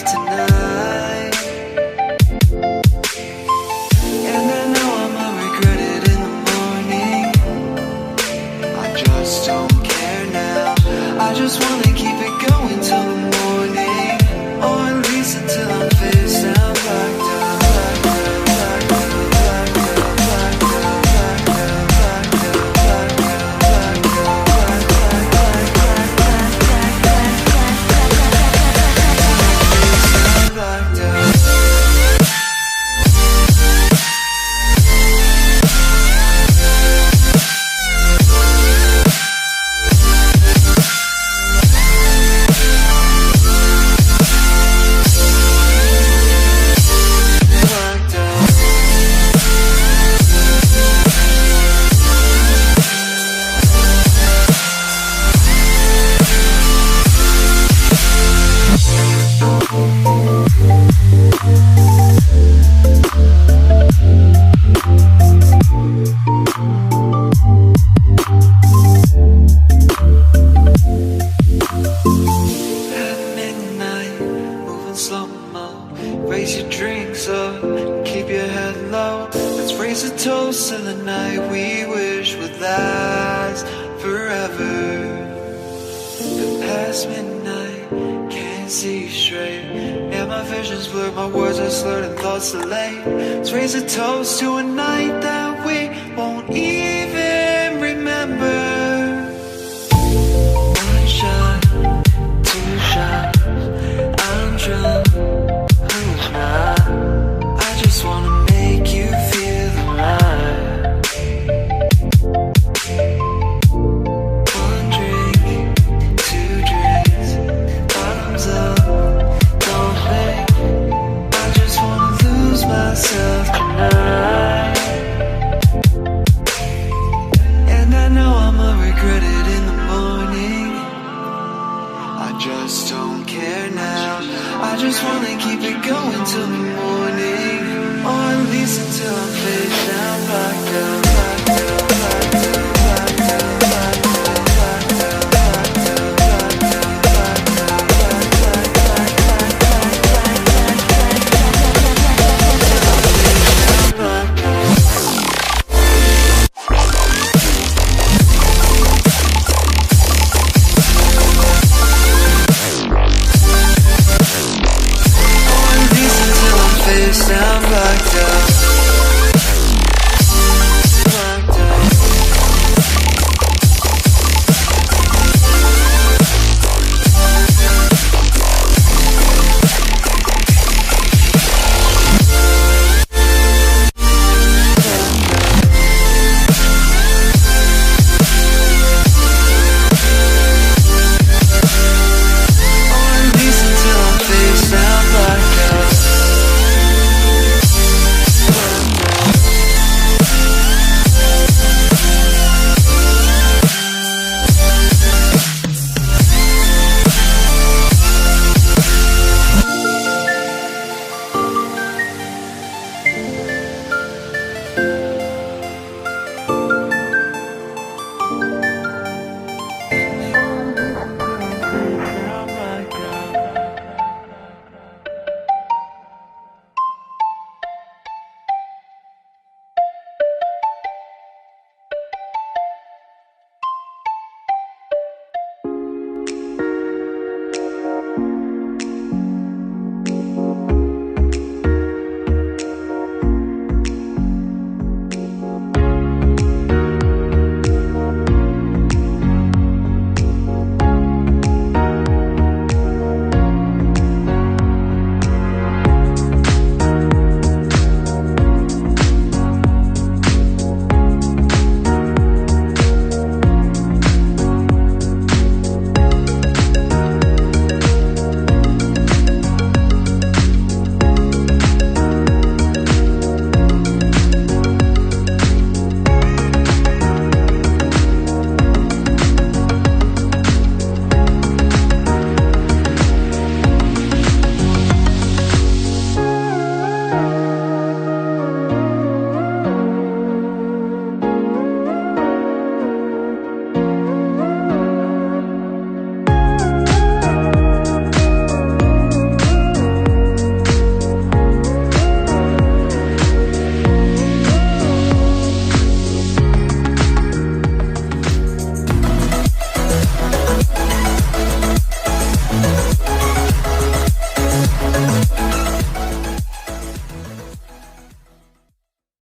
myself tonight. And I know I'ma regret it in the morning. I just don't care now. I just wanna keep it going till the morning, or at least until I'm face down, back down, back down, back down, back down, back down, back down, back down, back down, back down, back down, back down, back down. Slow-mo, raise your drinks up, keep your head low. Let's raise a toast to the night we wish would last forever. And past midnight, can't see straight, and my vision's blurred, my words are slurred and thoughts delayed. Let's raise a toast to a night that we won't even remember. One shot, two shots, I'm drunk, who's not? I just wanna make you feel alive. One drink, two drinks, bottoms up, don't think. I just wanna lose myself tonight. And I know I'ma regret it in the morning. I just don't care now. I just wanna keep it going till the morning, or at least until I'm face down, back down, back down.